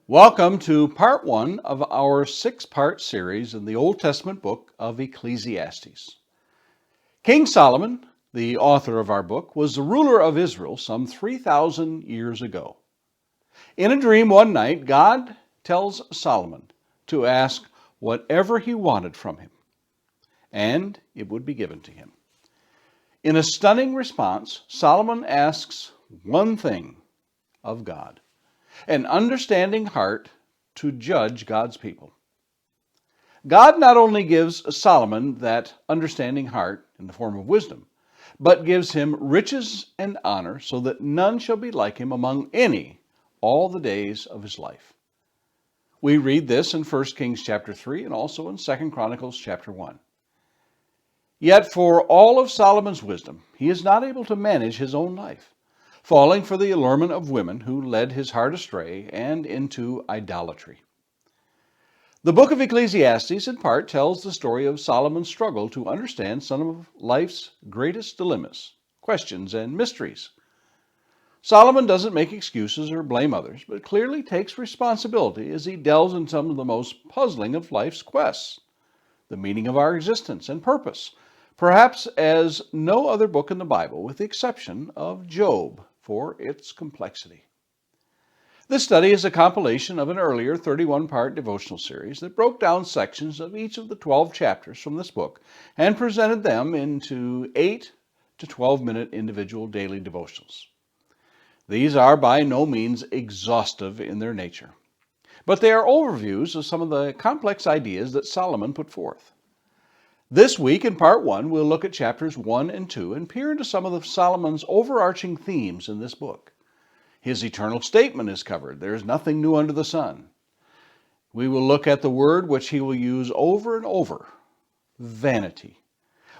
Welcome to part one of our six-part series in the Old Testament book of Ecclesiastes. King Solomon, the author of our book, was the ruler of Israel some 3,000 years ago. In a dream one night, God tells Solomon to ask whatever he wanted from him, and it would be given to him. In a stunning response, Solomon asks one thing of God: an understanding heart to judge God's people. God not only gives Solomon that understanding heart in the form of wisdom, but gives him riches and honor so that none shall be like him among any all the days of his life. We read this in 1 Kings chapter 3 and also in 2 Chronicles chapter 1. Yet for all of Solomon's wisdom, he is not able to manage his own life, falling for the allurement of women who led his heart astray and into idolatry. The book of Ecclesiastes in part tells the story of Solomon's struggle to understand some of life's greatest dilemmas, questions, and mysteries. Solomon doesn't make excuses or blame others, but clearly takes responsibility as he delves in some of the most puzzling of life's quests, the meaning of our existence and purpose, perhaps as no other book in the Bible, with the exception of Job, for its complexity. This study is a compilation of an earlier 31-part devotional series that broke down sections of each of the 12 chapters from this book and presented them into 8 to 12-minute individual daily devotionals. These are by no means exhaustive in their nature, but they are overviews of some of the complex ideas that Solomon put forth. This week in part 1, we'll look at chapters 1 and 2 and peer into some of Solomon's overarching themes in this book. His eternal statement is covered: there is nothing new under the sun. We will look at the word which he will use over and over: vanity.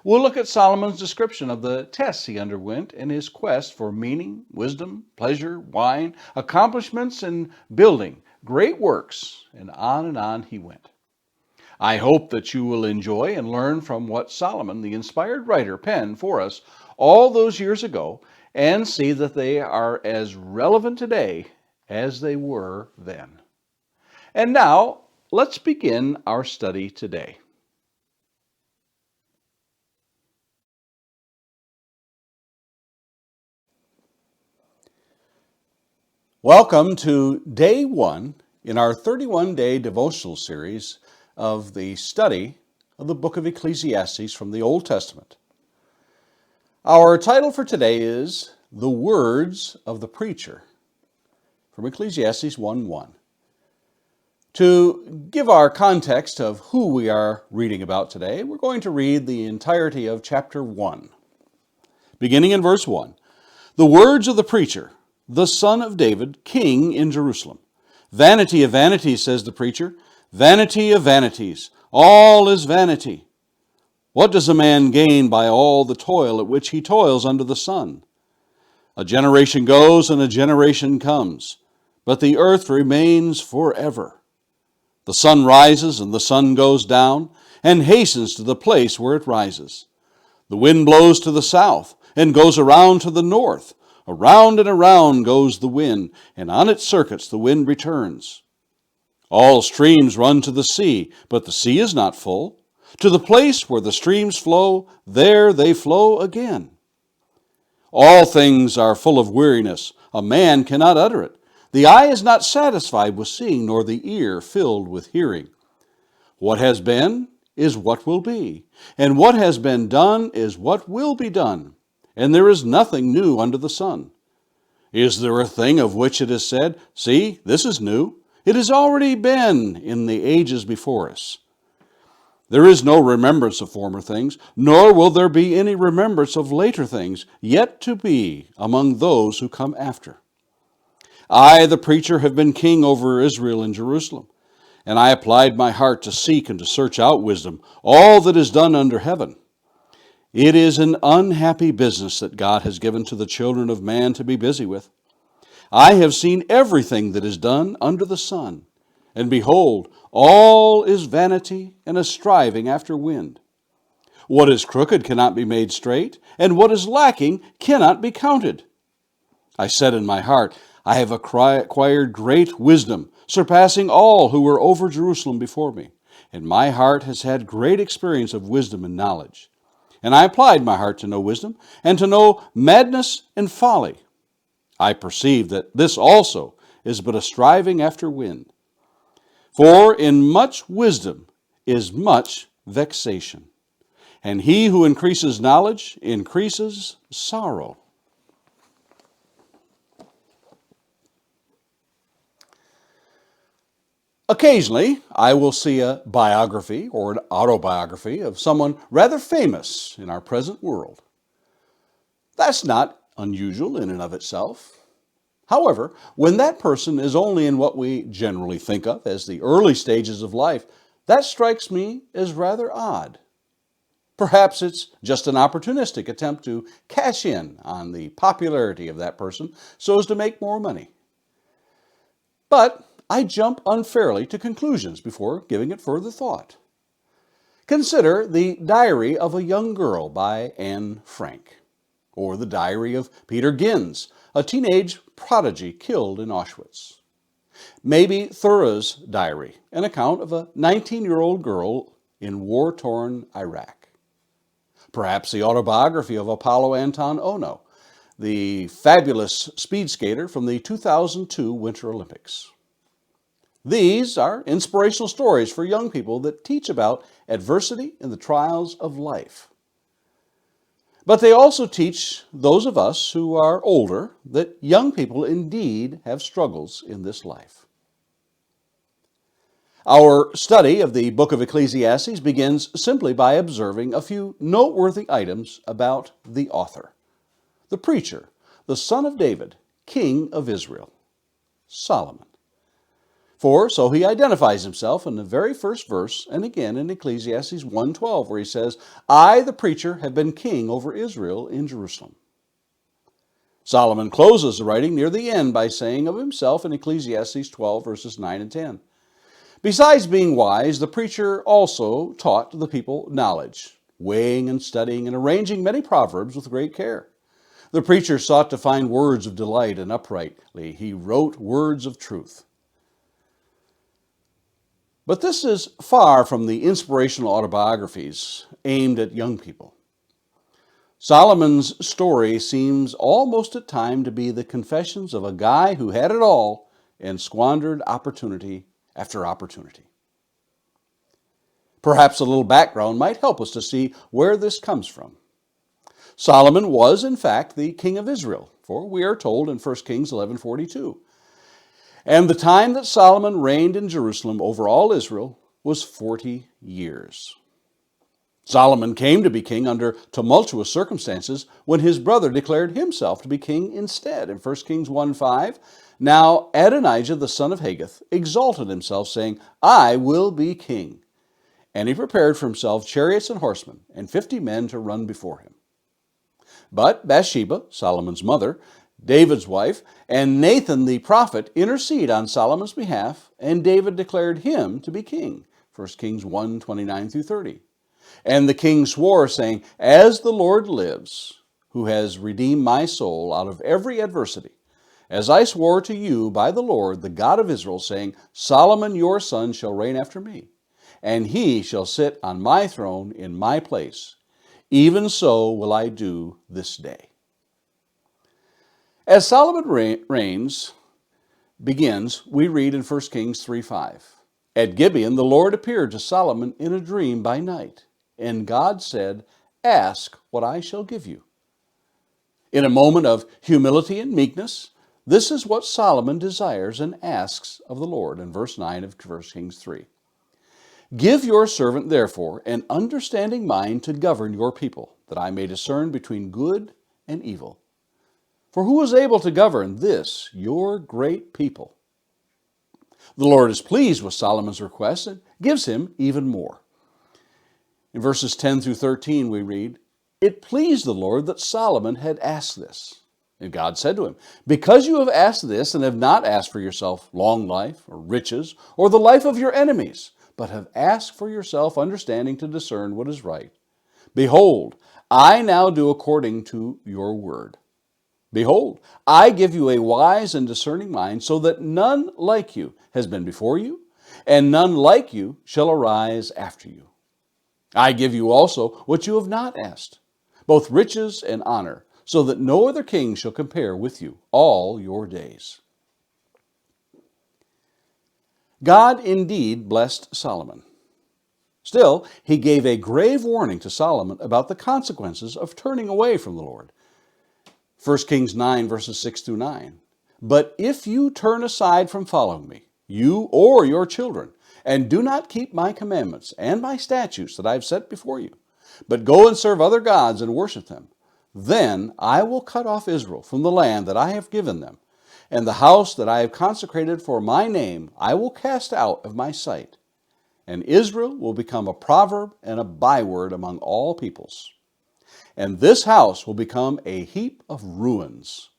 We'll look at Solomon's description of the tests he underwent in his quest for meaning, wisdom, pleasure, wine, accomplishments, and building great works, and on he went. I hope that you will enjoy and learn from what Solomon, the inspired writer, penned for us all those years ago, and see that they are as relevant today as they were then. And now, let's begin our study today. Welcome to day 1 in our 31-day devotional series of the study of the book of Ecclesiastes from the Old Testament. Our title for today is The Words of the Preacher, from Ecclesiastes 1:1. To give our context of who we are reading about today, we're going to read the entirety of chapter 1. Beginning in verse 1, the words of the preacher, the son of David, king in Jerusalem. Vanity of vanities, says the preacher, vanity of vanities, all is vanity. What does a man gain by all the toil at which he toils under the sun? A generation goes and a generation comes, but the earth remains forever. The sun rises and the sun goes down, and hastens to the place where it rises. The wind blows to the south and goes around to the north. Around and around goes the wind, and on its circuits the wind returns. All streams run to the sea, but the sea is not full. To the place where the streams flow, there they flow again. All things are full of weariness. A man cannot utter it. The eye is not satisfied with seeing, nor the ear filled with hearing. What has been is what will be, and what has been done is what will be done, and there is nothing new under the sun. Is there a thing of which it is said, see, this is new? It has already been in the ages before us. There is no remembrance of former things, nor will there be any remembrance of later things yet to be among those who come after. I, the preacher, have been king over Israel and Jerusalem, and I applied my heart to seek and to search out wisdom, all that is done under heaven. It is an unhappy business that God has given to the children of man to be busy with. I have seen everything that is done under the sun, and behold, all is vanity and a striving after wind. What is crooked cannot be made straight, and what is lacking cannot be counted. I said in my heart, I have acquired great wisdom, surpassing all who were over Jerusalem before me. And my heart has had great experience of wisdom and knowledge. And I applied my heart to know wisdom, and to know madness and folly. I perceive that this also is but a striving after wind. For in much wisdom is much vexation, and he who increases knowledge increases sorrow. Occasionally, I will see a biography or an autobiography of someone rather famous in our present world. That's not unusual in and of itself. However, when that person is only in what we generally think of as the early stages of life, that strikes me as rather odd. Perhaps it's just an opportunistic attempt to cash in on the popularity of that person so as to make more money. But I jump unfairly to conclusions before giving it further thought. Consider The Diary of a Young Girl by Anne Frank, or The Diary of Peter Ginz, a teenage prodigy killed in Auschwitz. Maybe Thura's diary, an account of a 19-year-old girl in war-torn Iraq. Perhaps the autobiography of Apollo Anton Ono, the fabulous speed skater from the 2002 Winter Olympics. These are inspirational stories for young people that teach about adversity and the trials of life. But they also teach those of us who are older that young people indeed have struggles in this life. Our study of the book of Ecclesiastes begins simply by observing a few noteworthy items about the author, the preacher, the son of David, king of Israel, Solomon. For so he identifies himself in the very first verse and again in Ecclesiastes 1:12, where he says, I, the preacher, have been king over Israel in Jerusalem. Solomon closes the writing near the end by saying of himself in Ecclesiastes 12, verses 9 and 10, besides being wise, the preacher also taught the people knowledge, weighing and studying and arranging many proverbs with great care. The preacher sought to find words of delight, and uprightly he wrote words of truth. But this is far from the inspirational autobiographies aimed at young people. Solomon's story seems almost at times to be the confessions of a guy who had it all and squandered opportunity after opportunity. Perhaps a little background might help us to see where this comes from. Solomon was, in fact, the king of Israel, for we are told in 1 Kings 11:42. And the time that Solomon reigned in Jerusalem over all Israel was 40 years. Solomon came to be king under tumultuous circumstances when his brother declared himself to be king instead. In 1 Kings 1:5, now Adonijah the son of Haggith exalted himself, saying, I will be king. And he prepared for himself chariots and horsemen, and 50 men to run before him. But Bathsheba, Solomon's mother, David's wife, and Nathan the prophet intercede on Solomon's behalf, and David declared him to be king. 1 Kings 1:29-30. And the king swore, saying, as the Lord lives, who has redeemed my soul out of every adversity, as I swore to you by the Lord, the God of Israel, saying, Solomon your son shall reign after me, and he shall sit on my throne in my place. Even so will I do this day. As Solomon begins, we read in 1 Kings 3:5. At Gibeon, the Lord appeared to Solomon in a dream by night, and God said, ask what I shall give you. In a moment of humility and meekness, this is what Solomon desires and asks of the Lord in verse 9 of 1 Kings 3. Give your servant, therefore, an understanding mind to govern your people, that I may discern between good and evil. For who is able to govern this, your great people? The Lord is pleased with Solomon's request and gives him even more. In verses 10-13 we read, it pleased the Lord that Solomon had asked this. And God said to him, because you have asked this and have not asked for yourself long life or riches or the life of your enemies, but have asked for yourself understanding to discern what is right, behold, I now do according to your word. Behold, I give you a wise and discerning mind, so that none like you has been before you, and none like you shall arise after you. I give you also what you have not asked, both riches and honor, so that no other king shall compare with you all your days. God indeed blessed Solomon. Still, he gave a grave warning to Solomon about the consequences of turning away from the Lord. 1 Kings 9, verses 6 through 9. But if you turn aside from following me, you or your children, and do not keep my commandments and my statutes that I have set before you, but go and serve other gods and worship them, then I will cut off Israel from the land that I have given them, and the house that I have consecrated for my name I will cast out of my sight. And Israel will become a proverb and a byword among all peoples. And this house will become a heap of ruins.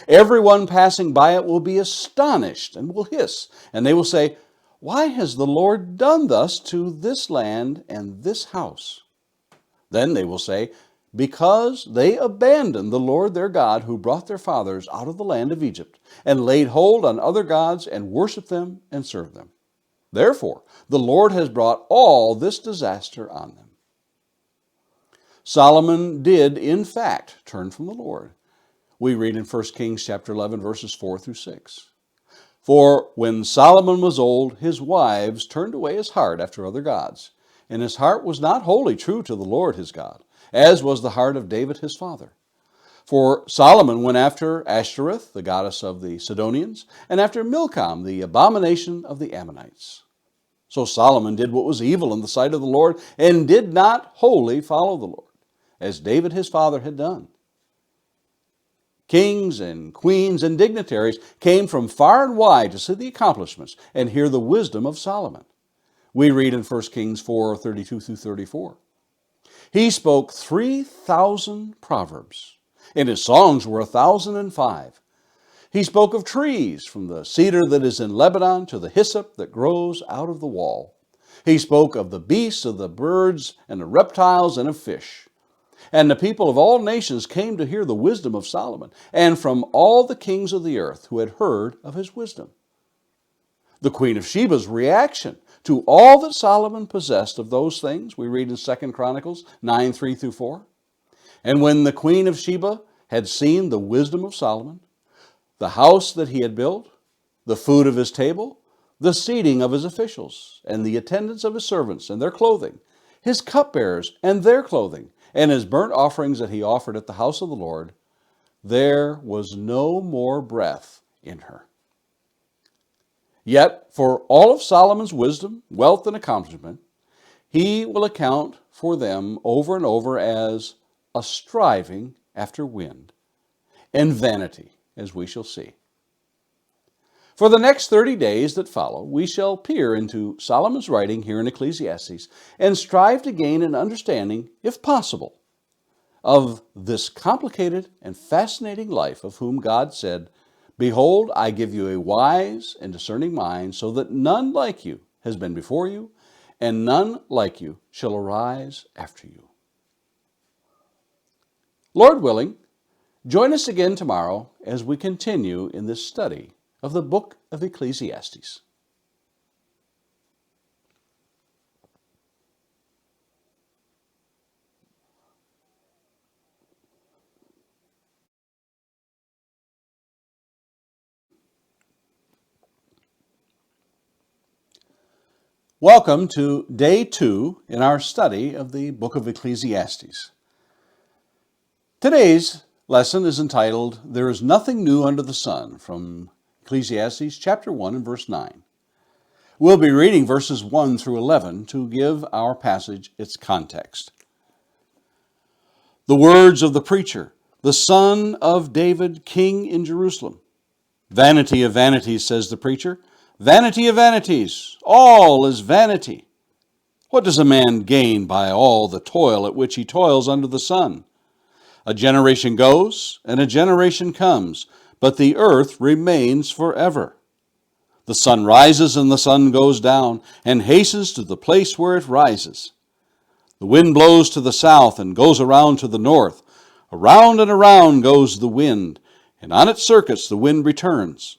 Everyone passing by it will be astonished and will hiss, and they will say, why has the Lord done thus to this land and this house? Then they will say, because they abandoned the Lord their God, who brought their fathers out of the land of Egypt, and laid hold on other gods and worshiped them and served them. Therefore, the Lord has brought all this disaster on them. Solomon did, in fact, turn from the Lord. We read in 1 Kings chapter 11, verses 4 through 6. For when Solomon was old, his wives turned away his heart after other gods, and his heart was not wholly true to the Lord his God, as was the heart of David his father. For Solomon went after Ashtoreth, the goddess of the Sidonians, and after Milcom, the abomination of the Ammonites. So Solomon did what was evil in the sight of the Lord, and did not wholly follow the Lord, as David his father had done. Kings and queens and dignitaries came from far and wide to see the accomplishments and hear the wisdom of Solomon. We read in 1 Kings 4, 32 through 34. He spoke 3,000 proverbs, and his songs were 1,005. He spoke of trees, from the cedar that is in Lebanon to the hyssop that grows out of the wall. He spoke of the beasts, of the birds, and the reptiles, and of fish. And the people of all nations came to hear the wisdom of Solomon, and from all the kings of the earth who had heard of his wisdom. The Queen of Sheba's reaction to all that Solomon possessed of those things, we read in 2 Chronicles 9, 3 through 4. And when the Queen of Sheba had seen the wisdom of Solomon, the house that he had built, the food of his table, the seating of his officials, and the attendance of his servants and their clothing, his cupbearers and their clothing, and his burnt offerings that he offered at the house of the Lord, there was no more breath in her. Yet, for all of Solomon's wisdom, wealth, and accomplishment, he will account for them over and over as a striving after wind and vanity, as we shall see. For the next 30 days that follow, we shall peer into Solomon's writing here in Ecclesiastes and strive to gain an understanding, if possible, of this complicated and fascinating life of whom God said, behold, I give you a wise and discerning mind, so that none like you has been before you, and none like you shall arise after you. Lord willing, join us again tomorrow as we continue in this study of the book of Ecclesiastes. Welcome to day 2 in our study of the book of Ecclesiastes. Today's lesson is entitled, There is Nothing New Under the Sun, from Ecclesiastes chapter 1 and verse 9. We'll be reading verses 1 through 11 to give our passage its context. The words of the preacher, the son of David, king in Jerusalem. Vanity of vanities, says the preacher. Vanity of vanities, all is vanity. What does a man gain by all the toil at which he toils under the sun? A generation goes, and a generation comes, but the earth remains forever. The sun rises and the sun goes down, and hastens to the place where it rises. The wind blows to the south and goes around to the north. Around and around goes the wind. and on its circuits the wind returns.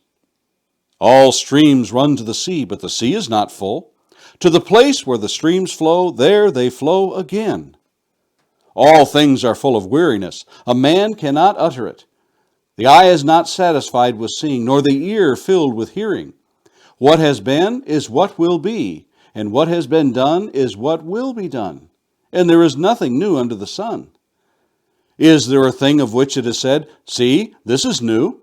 All streams run to the sea, but the sea is not full. To the place where the streams flow, there they flow again. All things are full of weariness. A man cannot utter it. The eye is not satisfied with seeing, nor the ear filled with hearing. What has been is what will be, and what has been done is what will be done. And there is nothing new under the sun. Is there a thing of which it is said, "See, this is new"?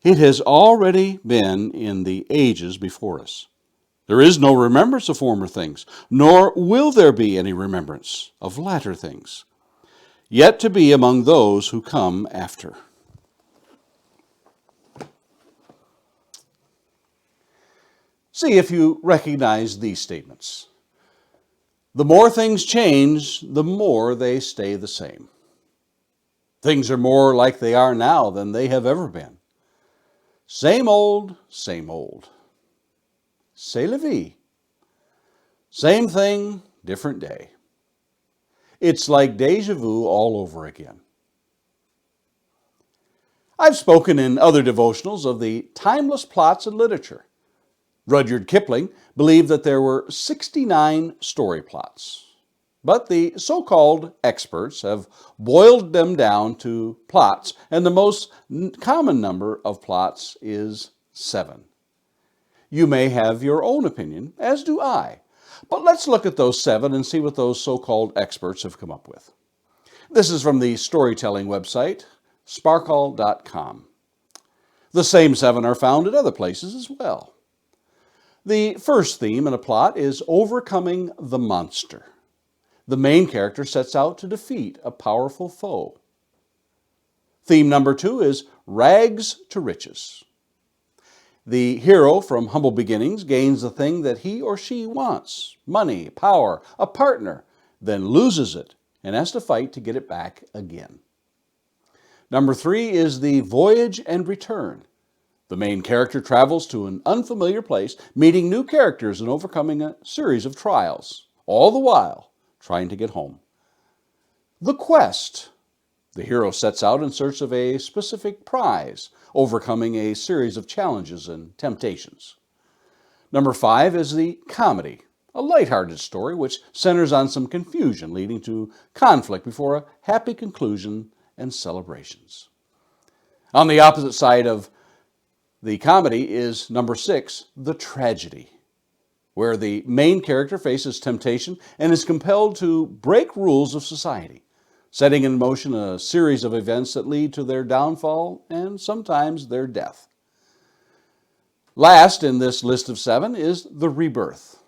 It has already been in the ages before us. There is no remembrance of former things, nor will there be any remembrance of latter things, yet to be among those who come after. See if you recognize these statements. The more things change, the more they stay the same. Things are more like they are now than they have ever been. Same old, same old. C'est la vie. Same thing, different day. It's like deja vu all over again. I've spoken in other devotionals of the timeless plots in literature. Rudyard Kipling believed that there were 69 story plots, but the so-called experts have boiled them down to plots, and the most common number of plots is 7. You may have your own opinion, as do I, but let's look at those 7 and see what those so-called experts have come up with. This is from the storytelling website, sparkle.com. The same 7 are found at other places as well. The first theme in a plot is overcoming the monster. The main character sets out to defeat a powerful foe. Theme number 2 is rags to riches. The hero from humble beginnings gains the thing that he or she wants, money, power, a partner, then loses it and has to fight to get it back again. Number 3 is the voyage and return. The main character travels to an unfamiliar place, meeting new characters and overcoming a series of trials, all the while trying to get home. The quest. The hero sets out in search of a specific prize, overcoming a series of challenges and temptations. Number 5 is the comedy, a lighthearted story which centers on some confusion leading to conflict before a happy conclusion and celebrations. On the opposite side of the comedy is number 6, the tragedy, where the main character faces temptation and is compelled to break rules of society, setting in motion a series of events that lead to their downfall and sometimes their death. Last in this list of 7 is the rebirth.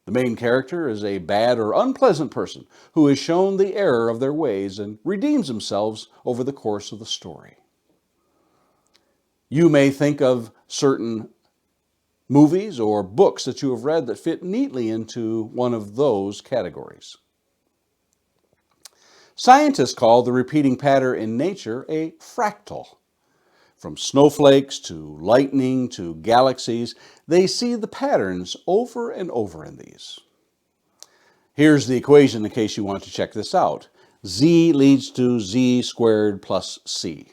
The main character is a bad or unpleasant person who is shown the error of their ways and redeems themselves over the course of the story. You may think of certain movies or books that you have read that fit neatly into one of those categories. Scientists call the repeating pattern in nature a fractal. From snowflakes to lightning to galaxies, they see the patterns over and over in these. Here's the equation in case you want to check this out. Z leads to z squared plus c.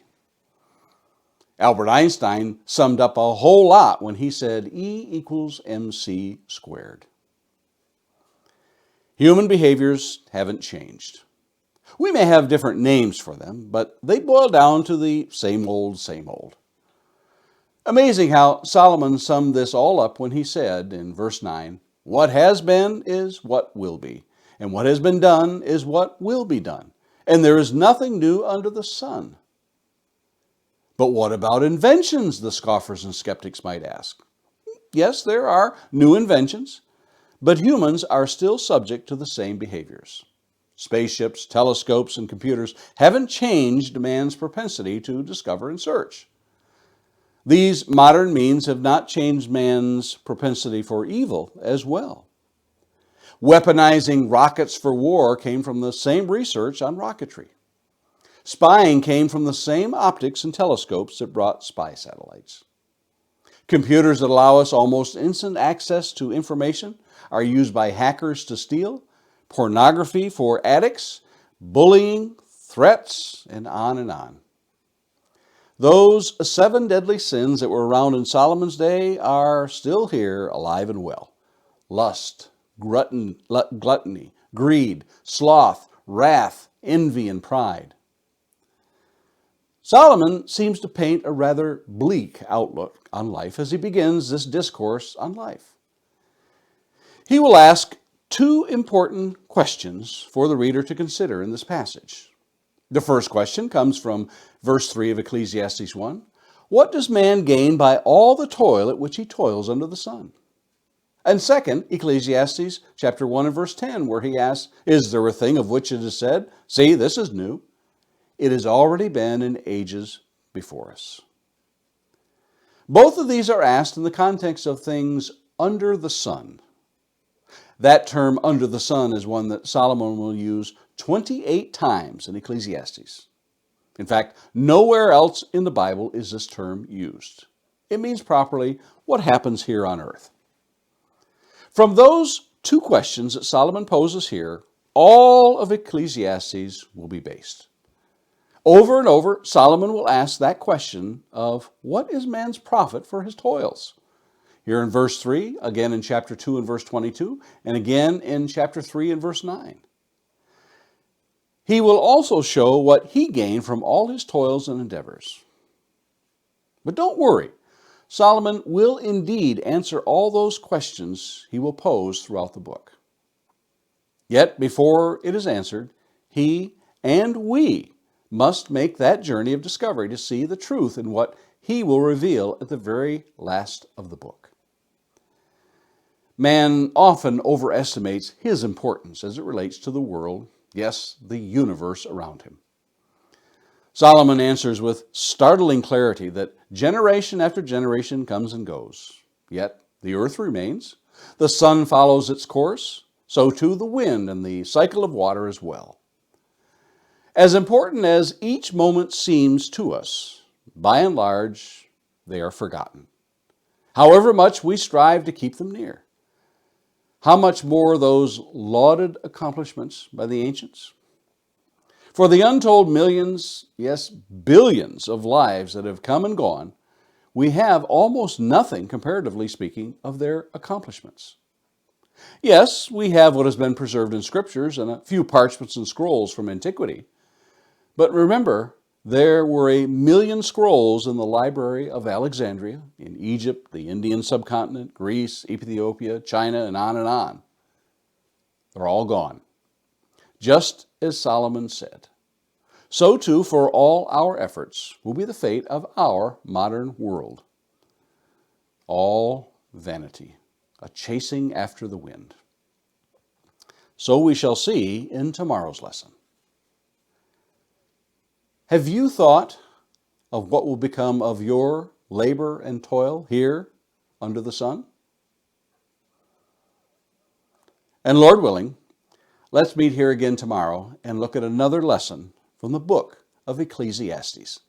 Albert Einstein summed up a whole lot when he said E equals mc squared. Human behaviors haven't changed. We may have different names for them, but they boil down to the same old, same old. Amazing how Solomon summed this all up when he said in verse 9, "What has been is what will be, and what has been done is what will be done, and there is nothing new under the sun." But what about inventions, the scoffers and skeptics might ask? Yes, there are new inventions, but humans are still subject to the same behaviors. Spaceships, telescopes, and computers haven't changed man's propensity to discover and search. These modern means have not changed man's propensity for evil as well. Weaponizing rockets for war came from the same research on rocketry. Spying came from the same optics and telescopes that brought spy satellites. Computers that allow us almost instant access to information are used by hackers to steal, pornography for addicts, bullying, threats, and on and on. Those 7 deadly sins that were around in Solomon's day are still here, alive and well. Lust, gluttony, greed, sloth, wrath, envy, and pride. Solomon seems to paint a rather bleak outlook on life as he begins this discourse on life. He will ask 2 important questions for the reader to consider in this passage. The first question comes from verse 3 of Ecclesiastes 1. What does man gain by all the toil at which he toils under the sun? And second, Ecclesiastes chapter 1 and verse 10, where he asks, is there a thing of which it is said, see, this is new? It has already been in ages before us. Both of these are asked in the context of things under the sun. That term under the sun is one that Solomon will use 28 times in Ecclesiastes. In fact, nowhere else in the Bible is this term used. It means properly what happens here on earth. From those 2 questions that Solomon poses here, all of Ecclesiastes will be based. Over and over, Solomon will ask that question of what is man's profit for his toils? Here in verse 3, again in chapter 2 and verse 22, and again in chapter 3 and verse 9. He will also show what he gained from all his toils and endeavors. But don't worry, Solomon will indeed answer all those questions he will pose throughout the book. Yet before it is answered, he and we must make that journey of discovery to see the truth in what he will reveal at the very last of the book. Man often overestimates his importance as it relates to the world, yes, the universe around him. Solomon answers with startling clarity that generation after generation comes and goes, yet the earth remains, the sun follows its course, so too the wind and the cycle of water as well. As important as each moment seems to us, by and large, they are forgotten. However much we strive to keep them near. How much more those lauded accomplishments by the ancients? For the untold millions, yes, billions of lives that have come and gone, we have almost nothing, comparatively speaking, of their accomplishments. Yes, we have what has been preserved in scriptures and a few parchments and scrolls from antiquity. But remember, there were 1,000,000 scrolls in the library of Alexandria, in Egypt, the Indian subcontinent, Greece, Ethiopia, China, and on and on. They're all gone. Just as Solomon said. So too, for all our efforts, will be the fate of our modern world. All vanity, a chasing after the wind. So we shall see in tomorrow's lesson. Have you thought of what will become of your labor and toil here under the sun? And Lord willing, let's meet here again tomorrow and look at another lesson from the book of Ecclesiastes.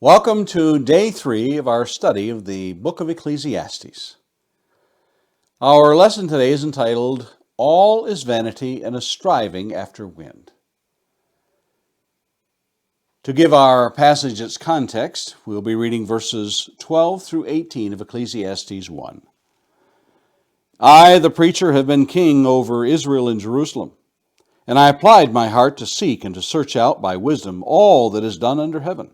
Welcome to day 3 of our study of the book of Ecclesiastes. Our lesson today is entitled, All is Vanity and a Striving After Wind. To give our passage its context, we'll be reading verses 12 through 18 of Ecclesiastes 1. I, the preacher, have been king over Israel and Jerusalem, and I applied my heart to seek and to search out by wisdom all that is done under heaven.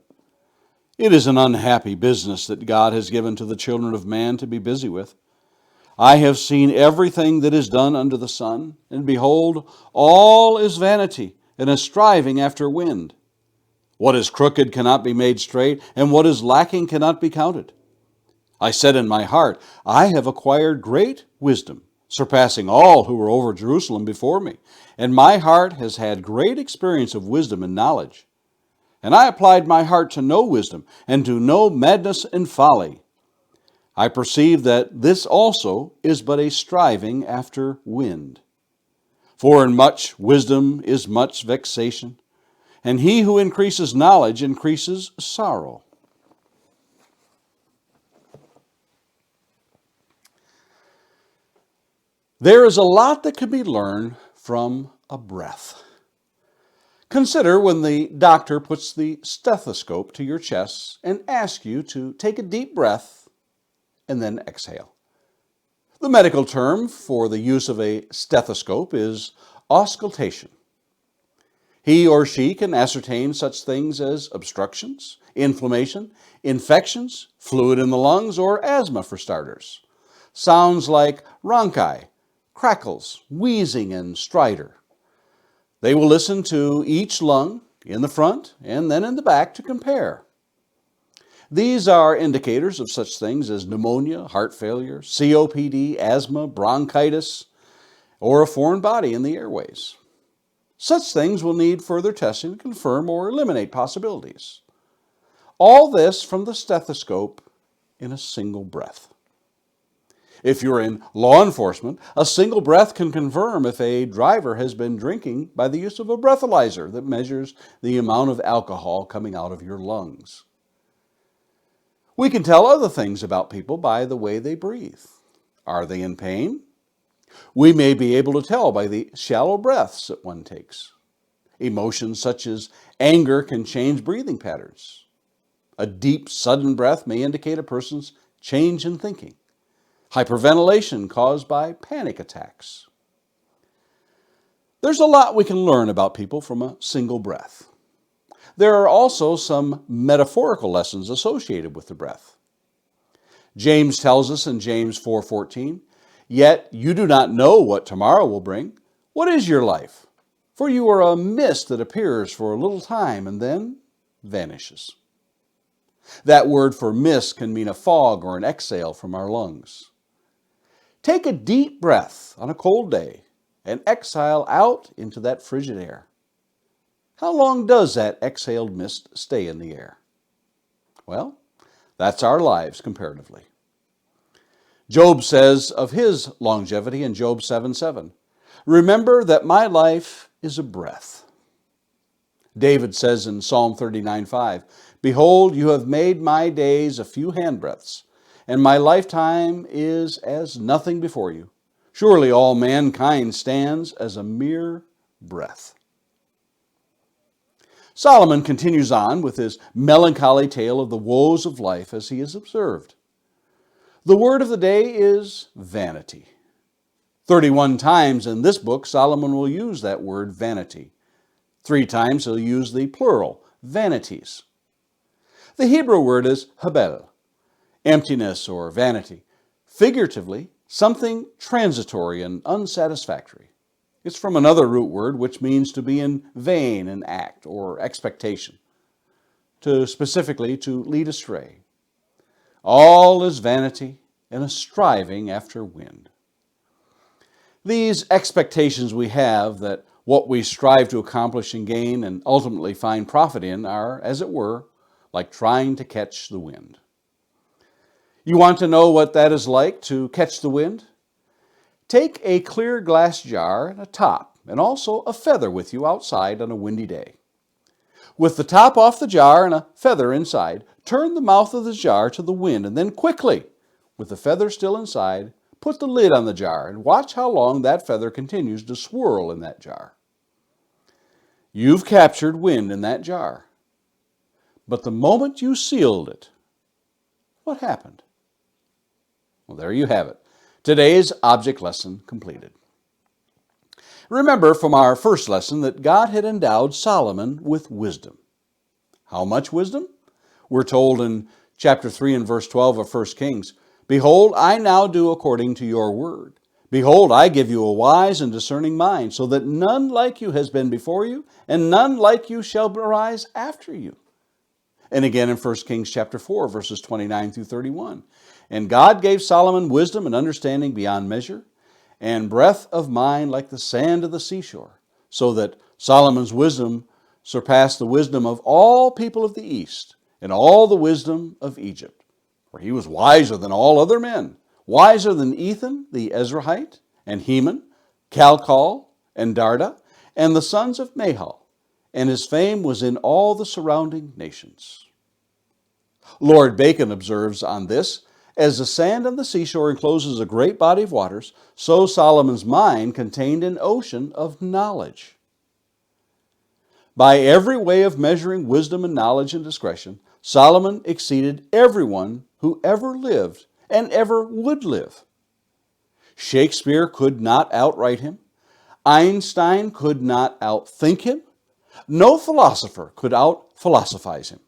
It is an unhappy business that God has given to the children of man to be busy with. I have seen everything that is done under the sun, and behold, all is vanity and a striving after wind. What is crooked cannot be made straight, and what is lacking cannot be counted. I said in my heart, I have acquired great wisdom, surpassing all who were over Jerusalem before me, and my heart has had great experience of wisdom and knowledge. And I applied my heart to know wisdom, and to know madness and folly. I perceive that this also is but a striving after wind. For in much wisdom is much vexation, and he who increases knowledge increases sorrow. There is a lot that can be learned from a breath. Consider when the doctor puts the stethoscope to your chest and asks you to take a deep breath and then exhale. The medical term for the use of a stethoscope is auscultation. He or she can ascertain such things as obstructions, inflammation, infections, fluid in the lungs, or asthma for starters. Sounds like rhonchi, crackles, wheezing, and stridor. They will listen to each lung in the front and then in the back to compare. These are indicators of such things as pneumonia, heart failure, COPD, asthma, bronchitis, or a foreign body in the airways. Such things will need further testing to confirm or eliminate possibilities. All this from the stethoscope in a single breath. If you're in law enforcement, a single breath can confirm if a driver has been drinking by the use of a breathalyzer that measures the amount of alcohol coming out of your lungs. We can tell other things about people by the way they breathe. Are they in pain? We may be able to tell by the shallow breaths that one takes. Emotions such as anger can change breathing patterns. A deep, sudden breath may indicate a person's change in thinking. Hyperventilation caused by panic attacks. There's a lot we can learn about people from a single breath. There are also some metaphorical lessons associated with the breath. James tells us in James 4:14, "Yet you do not know what tomorrow will bring. What is your life? For you are a mist that appears for a little time and then vanishes." That word for mist can mean a fog or an exhale from our lungs. Take a deep breath on a cold day and exhale out into that frigid air. How long does that exhaled mist stay in the air? Well, that's our lives comparatively. Job says of his longevity in Job 7:7, "Remember that my life is a breath." David says in Psalm 39:5, "Behold, you have made my days a few handbreadths, and my lifetime is as nothing before you. Surely all mankind stands as a mere breath." Solomon continues on with his melancholy tale of the woes of life as he is observed. The word of the day is vanity. 31 times in this book, Solomon will use that word vanity. 3 times he'll use the plural, vanities. The Hebrew word is habel, emptiness or vanity. Figuratively, something transitory and unsatisfactory. It's from another root word which means to be in vain in act or expectation, specifically to lead astray. All is vanity and a striving after wind. These expectations we have that what we strive to accomplish and gain and ultimately find profit in are, as it were, like trying to catch the wind. You want to know what that is like to catch the wind? Take a clear glass jar and a top, and also a feather with you outside on a windy day. With the top off the jar and a feather inside, turn the mouth of the jar to the wind, and then quickly, with the feather still inside, put the lid on the jar and watch how long that feather continues to swirl in that jar. You've captured wind in that jar. But the moment you sealed it, what happened? Well, there you have it. Today's object lesson completed. Remember from our first lesson that God had endowed Solomon with wisdom. How much wisdom? We're told in chapter 3 and verse 12 of 1 Kings, "Behold, I now do according to your word. Behold, I give you a wise and discerning mind, so that none like you has been before you, and none like you shall arise after you." And again in 1 Kings chapter 4, verses 29 through 31. "And God gave Solomon wisdom and understanding beyond measure, and breadth of mind like the sand of the seashore, so that Solomon's wisdom surpassed the wisdom of all people of the east, and all the wisdom of Egypt. For he was wiser than all other men, wiser than Ethan the Ezrahite, and Heman, Calcol, and Darda, and the sons of Mahal, and his fame was in all the surrounding nations. Lord Bacon observes on this, as the sand on the seashore encloses a great body of waters, so Solomon's mind contained an ocean of knowledge. By every way of measuring wisdom and knowledge and discretion, Solomon exceeded everyone who ever lived and ever would live. Shakespeare could not outright him. Einstein could not outthink him. No philosopher could out-philosophize him.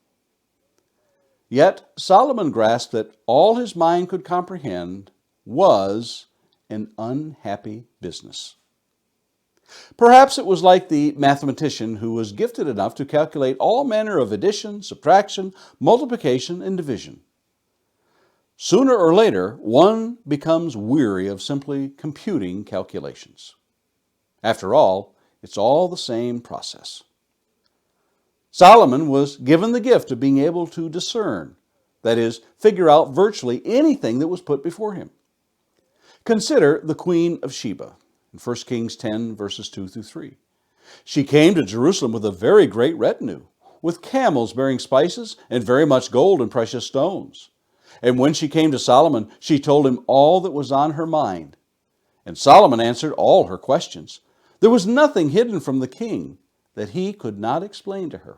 Yet Solomon grasped that all his mind could comprehend was an unhappy business. Perhaps it was like the mathematician who was gifted enough to calculate all manner of addition, subtraction, multiplication, and division. Sooner or later, one becomes weary of simply computing calculations. After all, it's all the same process. Solomon was given the gift of being able to discern, that is, figure out virtually anything that was put before him. Consider the Queen of Sheba in 1 Kings 10, verses 2 through 3. She came to Jerusalem with a very great retinue, with camels bearing spices and very much gold and precious stones. And when she came to Solomon, she told him all that was on her mind. And Solomon answered all her questions. There was nothing hidden from the king that he could not explain to her.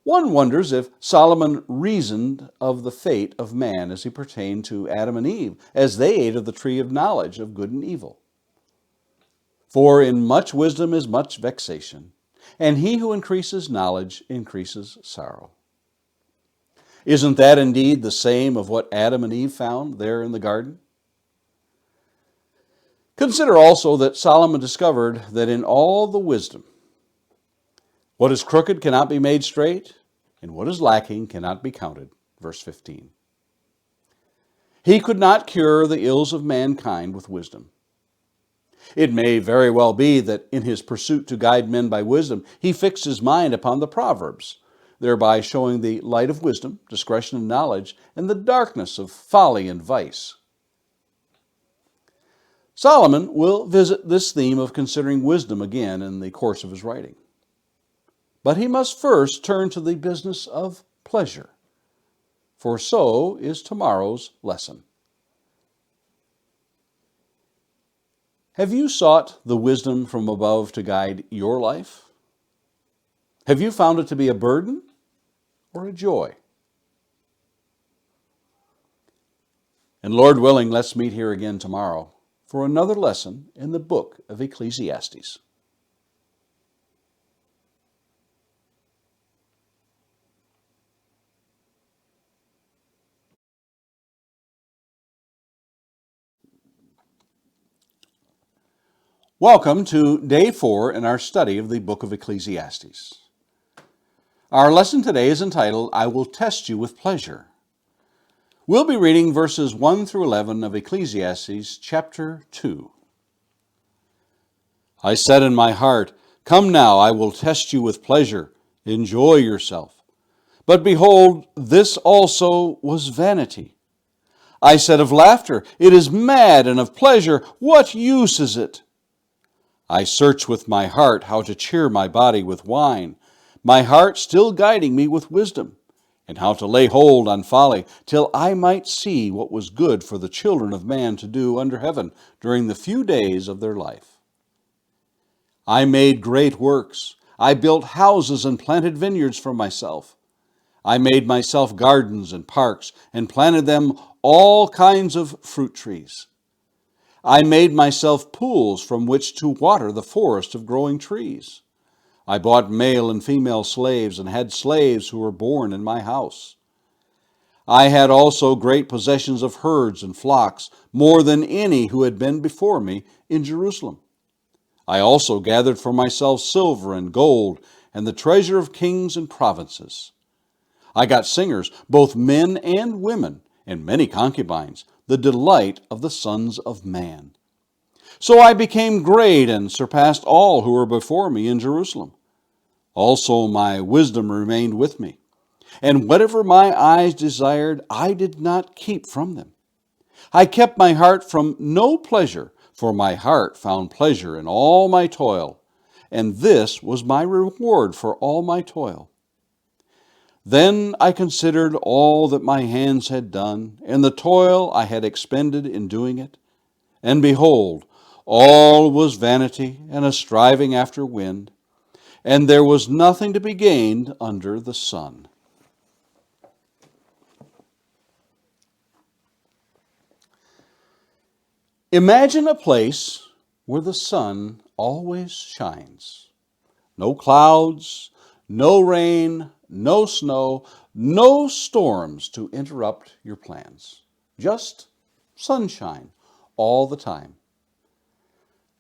One wonders if Solomon reasoned of the fate of man as he pertained to Adam and Eve, as they ate of the tree of knowledge of good and evil. For in much wisdom is much vexation, and he who increases knowledge increases sorrow. Isn't that indeed the same of what Adam and Eve found there in the garden? Consider also that Solomon discovered that in all the wisdom, what is crooked cannot be made straight, and what is lacking cannot be counted. Verse 15. He could not cure the ills of mankind with wisdom. It may very well be that in his pursuit to guide men by wisdom, he fixed his mind upon the Proverbs, thereby showing the light of wisdom, discretion and knowledge, and the darkness of folly and vice. Solomon will visit this theme of considering wisdom again in the course of his writing. But he must first turn to the business of pleasure, for so is tomorrow's lesson. Have you sought the wisdom from above to guide your life? Have you found it to be a burden or a joy? And Lord willing, let's meet here again tomorrow for another lesson in the book of Ecclesiastes. Welcome to day 4 in our study of the book of Ecclesiastes. Our lesson today is entitled, I Will Test You with Pleasure. We'll be reading verses 1 through 11 of Ecclesiastes chapter 2. I said in my heart, come now, I will test you with pleasure. Enjoy yourself. But behold, this also was vanity. I said of laughter, it is mad, and of pleasure, what use is it? I search with my heart how to cheer my body with wine, my heart still guiding me with wisdom, and how to lay hold on folly, till I might see what was good for the children of man to do under heaven during the few days of their life. I made great works. I built houses and planted vineyards for myself. I made myself gardens and parks, and planted them all kinds of fruit trees. I made myself pools from which to water the forest of growing trees. I bought male and female slaves, and had slaves who were born in my house. I had also great possessions of herds and flocks, more than any who had been before me in Jerusalem. I also gathered for myself silver and gold, and the treasure of kings and provinces. I got singers, both men and women, and many concubines, the delight of the sons of man. So I became great and surpassed all who were before me in Jerusalem. Also my wisdom remained with me, and whatever my eyes desired, I did not keep from them. I kept my heart from no pleasure, for my heart found pleasure in all my toil, and this was my reward for all my toil. Then I considered all that my hands had done, and the toil I had expended in doing it. And behold, all was vanity and a striving after wind, and there was nothing to be gained under the sun. Imagine a place where the sun always shines. No clouds, no rain, no snow, no storms to interrupt your plans. Just sunshine all the time.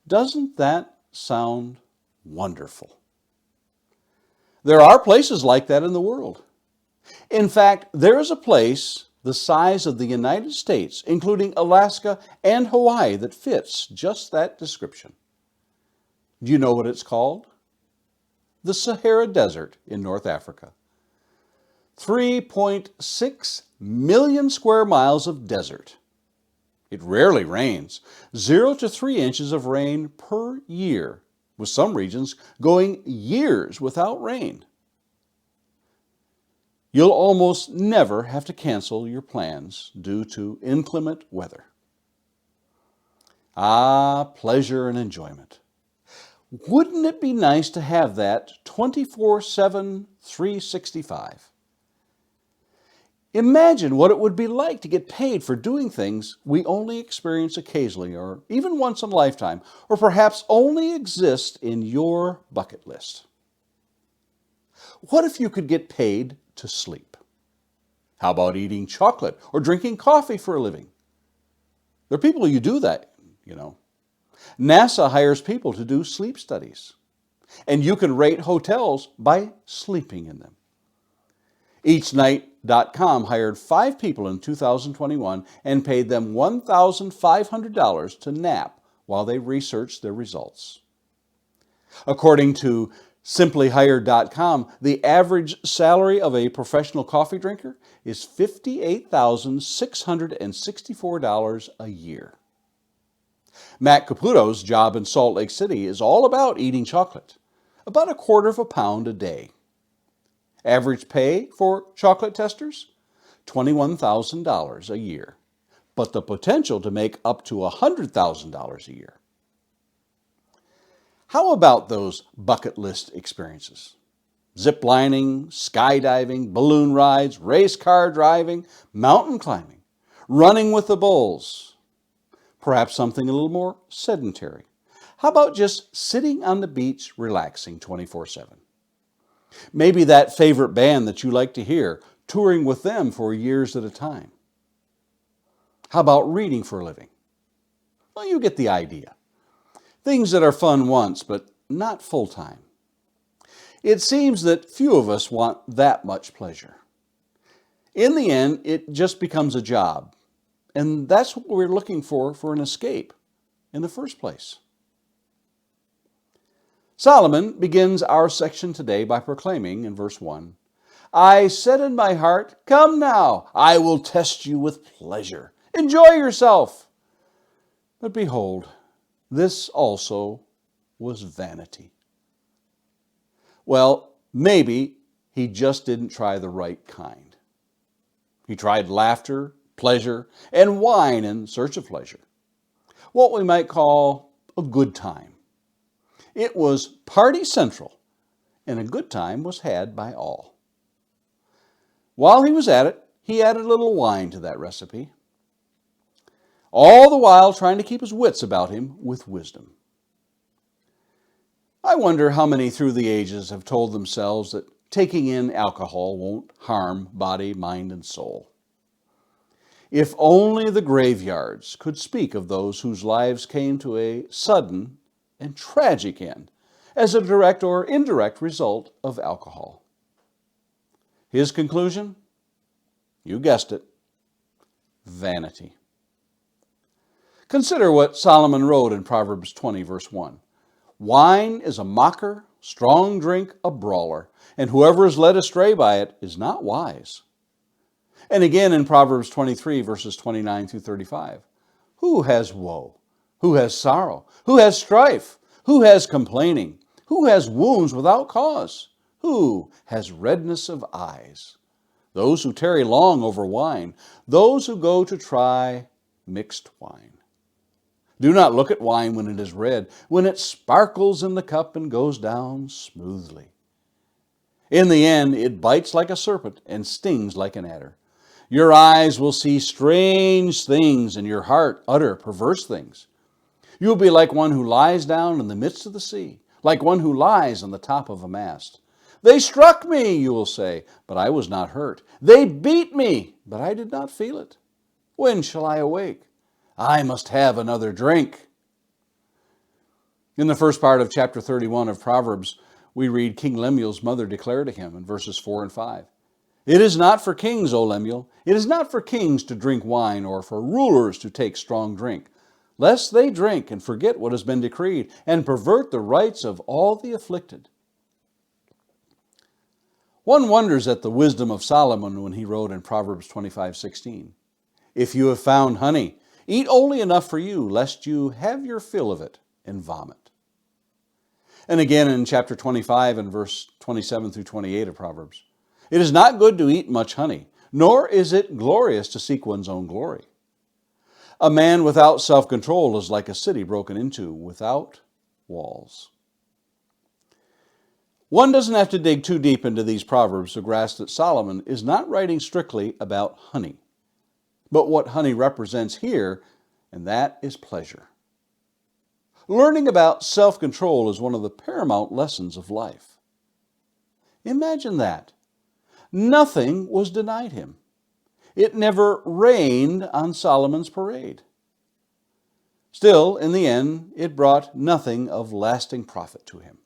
Doesn't that sound wonderful? There are places like that in the world. In fact, there is a place the size of the United States, including Alaska and Hawaii, that fits just that description. Do you know what it's called? The Sahara Desert in North Africa. 3.6 million square miles of desert. It rarely rains, 0 to 3 inches of rain per year, with some regions going years without rain. You'll almost never have to cancel your plans due to inclement weather. Ah, pleasure and enjoyment. Wouldn't it be nice to have that 24/7, 365? Imagine what it would be like to get paid for doing things we only experience occasionally, or even once in a lifetime, or perhaps only exist in your bucket list. What if you could get paid to sleep? How about eating chocolate or drinking coffee for a living? There are people who do that, you know. NASA hires people to do sleep studies, and you can rate hotels by sleeping in them. EachNight.com hired 5 people in 2021 and paid them $1,500 to nap while they researched their results. According to SimplyHired.com, the average salary of a professional coffee drinker is $58,664 a year. Matt Caputo's job in Salt Lake City is all about eating chocolate, about 1/4 pound a day. Average pay for chocolate testers? $21,000 a year, but the potential to make up to $100,000 a year. How about those bucket list experiences? Zip lining, skydiving, balloon rides, race car driving, mountain climbing, running with the bulls. Perhaps something a little more sedentary. How about just sitting on the beach relaxing 24/7? Maybe that favorite band that you like to hear, touring with them for years at a time. How about reading for a living? Well, you get the idea. Things that are fun once, but not full-time. It seems that few of us want that much pleasure. In the end, it just becomes a job. And that's what we're looking for an escape in the first place. Solomon begins our section today by proclaiming in verse 1, I said in my heart, come now, I will test you with pleasure. Enjoy yourself. But behold, this also was vanity. Well, maybe he just didn't try the right kind. He tried laughter, pleasure, and wine in search of pleasure. What we might call a good time. It was party central, and a good time was had by all. While he was at it, he added a little wine to that recipe, all the while trying to keep his wits about him with wisdom. I wonder how many through the ages have told themselves that taking in alcohol won't harm body, mind, and soul. If only the graveyards could speak of those whose lives came to a sudden and tragic end as a direct or indirect result of alcohol. His conclusion? You guessed it, vanity. Consider what Solomon wrote in Proverbs 20, verse 1. Wine is a mocker, strong drink a brawler, and whoever is led astray by it is not wise. And again in Proverbs 23, verses 29 through 35. Who has woe? Who has sorrow? Who has strife? Who has complaining? Who has wounds without cause? Who has redness of eyes? Those who tarry long over wine, those who go to try mixed wine. Do not look at wine when it is red, when it sparkles in the cup and goes down smoothly. In the end, it bites like a serpent and stings like an adder. Your eyes will see strange things, and your heart utter perverse things. You will be like one who lies down in the midst of the sea, like one who lies on the top of a mast. They struck me, you will say, but I was not hurt. They beat me, but I did not feel it. When shall I awake? I must have another drink. In the first part of chapter 31 of Proverbs, we read King Lemuel's mother declare to him in verses 4 and 5. It is not for kings, O Lemuel, it is not for kings to drink wine or for rulers to take strong drink, lest they drink and forget what has been decreed and pervert the rights of all the afflicted. One wonders at the wisdom of Solomon when he wrote in Proverbs 25:16, If you have found honey, eat only enough for you, lest you have your fill of it and vomit. And again in chapter 25 and verse 27 through 28 of Proverbs, it is not good to eat much honey, nor is it glorious to seek one's own glory. A man without self-control is like a city broken into without walls. One doesn't have to dig too deep into these Proverbs to grasp that Solomon is not writing strictly about honey, but what honey represents here, and that is pleasure. Learning about self-control is one of the paramount lessons of life. Imagine that. Nothing was denied him. It never rained on Solomon's parade. Still, in the end, it brought nothing of lasting profit to him.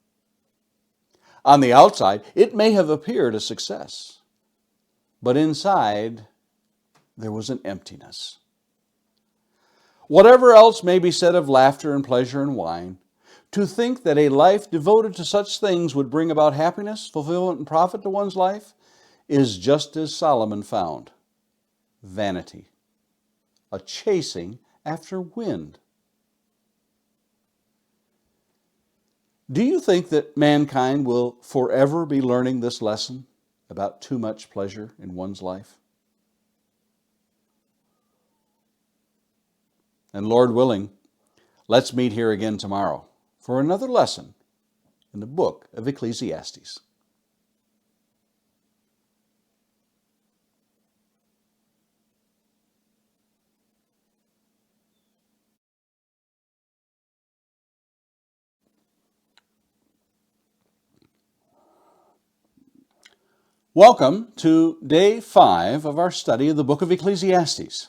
On the outside, it may have appeared a success, but inside, there was an emptiness. Whatever else may be said of laughter and pleasure and wine, to think that a life devoted to such things would bring about happiness, fulfillment, and profit to one's life is just as Solomon found: vanity, a chasing after wind. Do you think that mankind will forever be learning this lesson about too much pleasure in one's life? And Lord willing, let's meet here again tomorrow for another lesson in the book of Ecclesiastes. Welcome to day 5 of our study of the book of Ecclesiastes.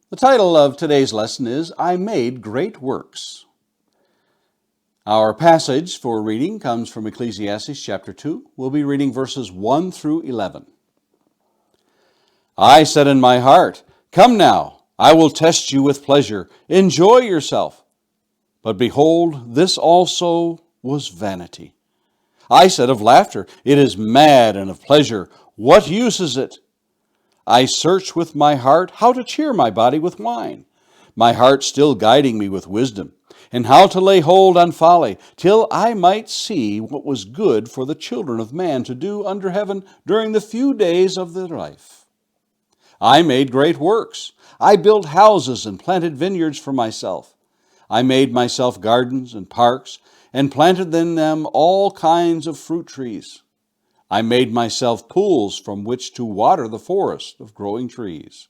The title of today's lesson is, I Made Great Works. Our passage for reading comes from Ecclesiastes chapter 2. We'll be reading verses 1 through 11. I said in my heart, Come now, I will test you with pleasure. Enjoy yourself. But behold, this also was vanity. I said of laughter, It is mad, and of pleasure, what use is it? I searched with my heart how to cheer my body with wine, my heart still guiding me with wisdom, and how to lay hold on folly, till I might see what was good for the children of man to do under heaven during the few days of their life. I made great works. I built houses and planted vineyards for myself. I made myself gardens and parks, and planted in them all kinds of fruit trees. I made myself pools from which to water the forest of growing trees.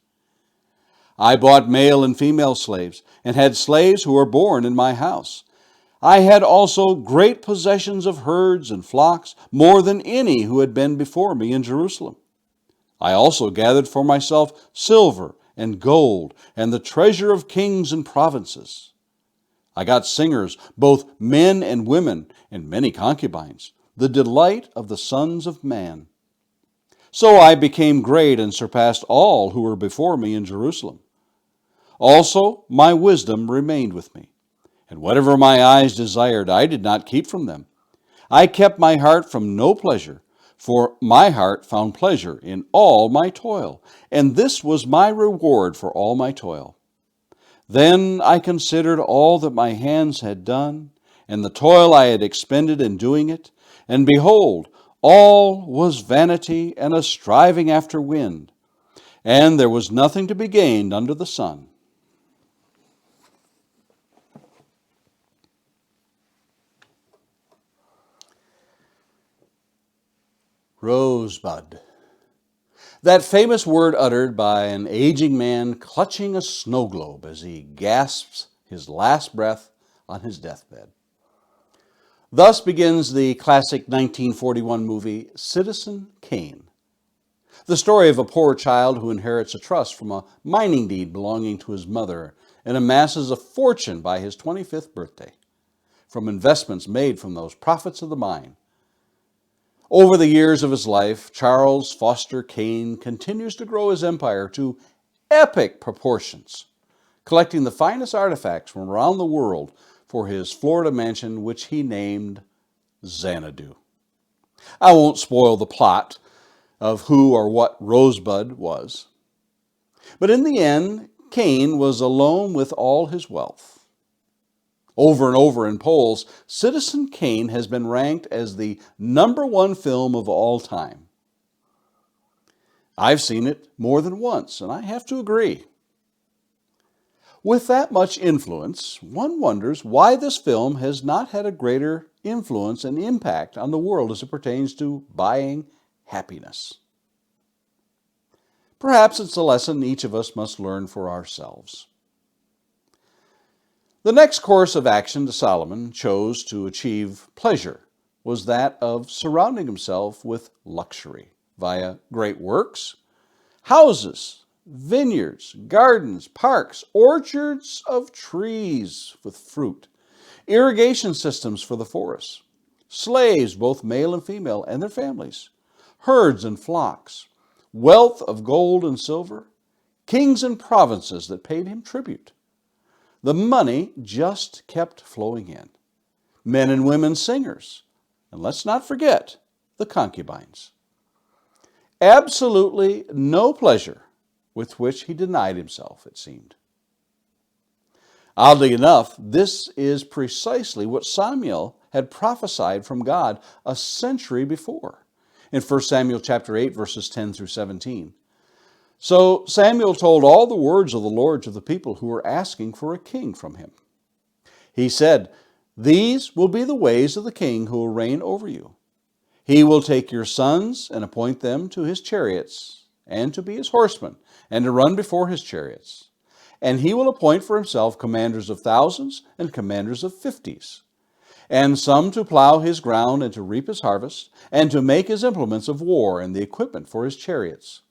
I bought male and female slaves, and had slaves who were born in my house. I had also great possessions of herds and flocks, more than any who had been before me in Jerusalem. I also gathered for myself silver and gold, and the treasure of kings and provinces. I got singers, both men and women, and many concubines, the delight of the sons of man. So I became great and surpassed all who were before me in Jerusalem. Also my wisdom remained with me, and whatever my eyes desired I did not keep from them. I kept my heart from no pleasure, for my heart found pleasure in all my toil, and this was my reward for all my toil. Then I considered all that my hands had done, and the toil I had expended in doing it, and behold, all was vanity and a striving after wind, and there was nothing to be gained under the sun. Rosebud. That famous word uttered by an aging man clutching a snow globe as he gasps his last breath on his deathbed. Thus begins the classic 1941 movie Citizen Kane, the story of a poor child who inherits a trust from a mining deed belonging to his mother and amasses a fortune by his 25th birthday from investments made from those profits of the mine. Over the years of his life, Charles Foster Kane continues to grow his empire to epic proportions, collecting the finest artifacts from around the world for his Florida mansion, which he named Xanadu. I won't spoil the plot of who or what Rosebud was, but in the end, Kane was alone with all his wealth. Over and over in polls, Citizen Kane has been ranked as the #1 film of all time. I've seen it more than once, and I have to agree. With that much influence, one wonders why this film has not had a greater influence and impact on the world as it pertains to buying happiness. Perhaps it's a lesson each of us must learn for ourselves. The next course of action that Solomon chose to achieve pleasure was that of surrounding himself with luxury via great works, houses, vineyards, gardens, parks, orchards of trees with fruit, irrigation systems for the forests, slaves, both male and female, and their families, herds and flocks, wealth of gold and silver, kings and provinces that paid him tribute. The money just kept flowing in. Men and women singers, and let's not forget the concubines. Absolutely no pleasure with which he denied himself, it seemed. Oddly enough, this is precisely what Samuel had prophesied from God a century before in 1 Samuel chapter 8, verses 10 through 17. So Samuel told all the words of the Lord to the people who were asking for a king from him. He said, "These will be the ways of the king who will reign over you. He will take your sons and appoint them to his chariots and to be his horsemen and to run before his chariots. And he will appoint for himself commanders of thousands and commanders of 50s, and some to plow his ground and to reap his harvest, and to make his implements of war and the equipment for his chariots.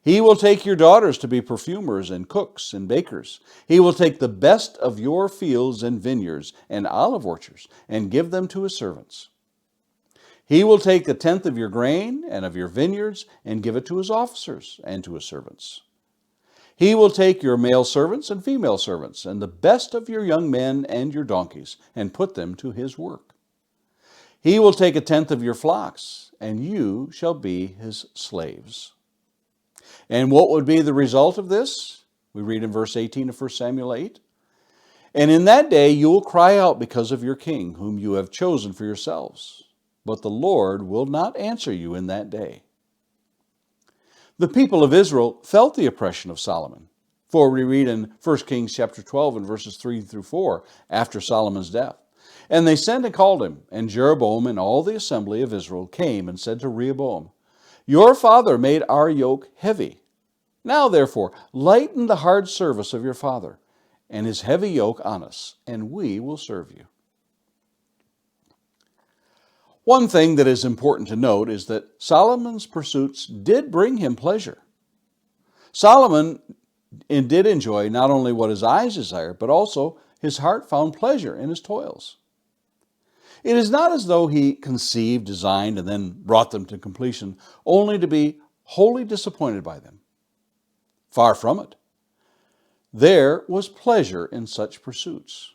He will take your daughters to be perfumers and cooks and bakers. He will take the best of your fields and vineyards and olive orchards and give them to his servants. He will take 1/10 of your grain and of your vineyards and give it to his officers and to his servants. He will take your male servants and female servants and the best of your young men and your donkeys and put them to his work. He will take 1/10 of your flocks, and you shall be his slaves." And what would be the result of this? We read in verse 18 of 1 Samuel 8. "And in that day you will cry out because of your king, whom you have chosen for yourselves. But the Lord will not answer you in that day." The people of Israel felt the oppression of Solomon. For we read in 1 Kings chapter 12 and verses 3 through 4, after Solomon's death. "And they sent and called him, and Jeroboam and all the assembly of Israel came and said to Rehoboam, 'Your father made our yoke heavy. Now, therefore, lighten the hard service of your father and his heavy yoke on us, and we will serve you.'" One thing that is important to note is that Solomon's pursuits did bring him pleasure. Solomon did enjoy not only what his eyes desired, but also his heart found pleasure in his toils. It is not as though he conceived, designed, and then brought them to completion, only to be wholly disappointed by them. Far from it. There was pleasure in such pursuits.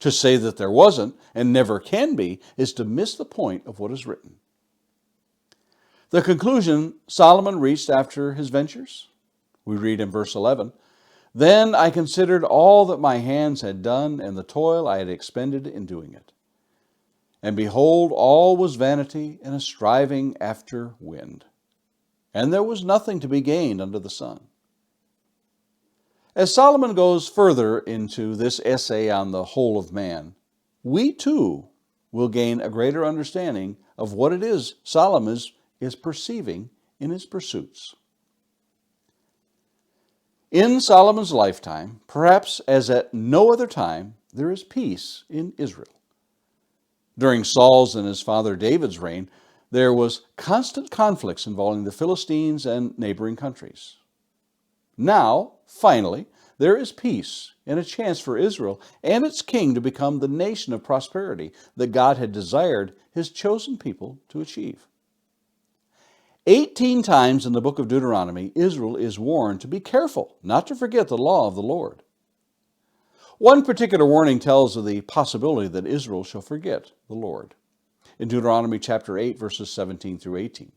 To say that there wasn't, and never can be, is to miss the point of what is written. The conclusion Solomon reached after his ventures, we read in verse 11, Then I considered all that my hands had done and the toil I had expended in doing it. And behold, all was vanity and a striving after wind, and there was nothing to be gained under the sun. As Solomon goes further into this essay on the whole of man, we too will gain a greater understanding of what it is Solomon is perceiving in his pursuits. In Solomon's lifetime, perhaps as at no other time, there is peace in Israel. During Saul's and his father David's reign, there was constant conflicts involving the Philistines and neighboring countries. Now, finally, there is peace and a chance for Israel and its king to become the nation of prosperity that God had desired his chosen people to achieve. 18 times in the book of Deuteronomy, Israel is warned to be careful not to forget the law of the Lord. One particular warning tells of the possibility that Israel shall forget the Lord. In Deuteronomy chapter 8, verses 17 through 18.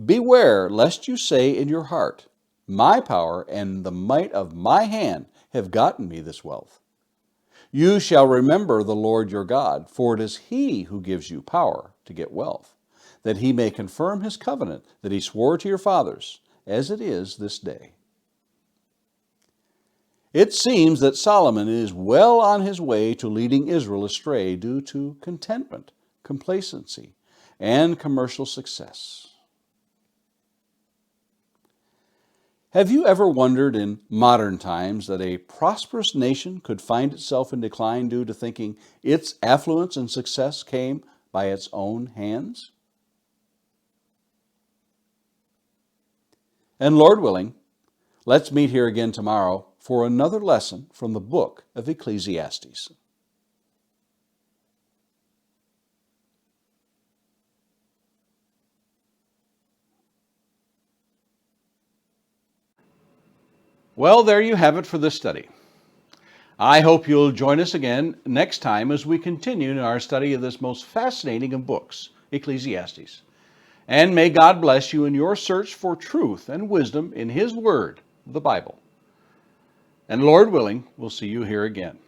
Beware lest you say in your heart, my power and the might of my hand have gotten me this wealth. You shall remember the Lord your God, for it is he who gives you power to get wealth, that he may confirm his covenant that he swore to your fathers, as it is this day. It seems that Solomon is well on his way to leading Israel astray due to contentment, complacency, and commercial success. Have you ever wondered in modern times that a prosperous nation could find itself in decline due to thinking its affluence and success came by its own hands? And Lord willing, let's meet here again tomorrow for another lesson from the book of Ecclesiastes. Well, there you have it for this study. I hope you'll join us again next time as we continue in our study of this most fascinating of books, Ecclesiastes. And may God bless you in your search for truth and wisdom in His Word, the Bible. And Lord willing, we'll see you here again.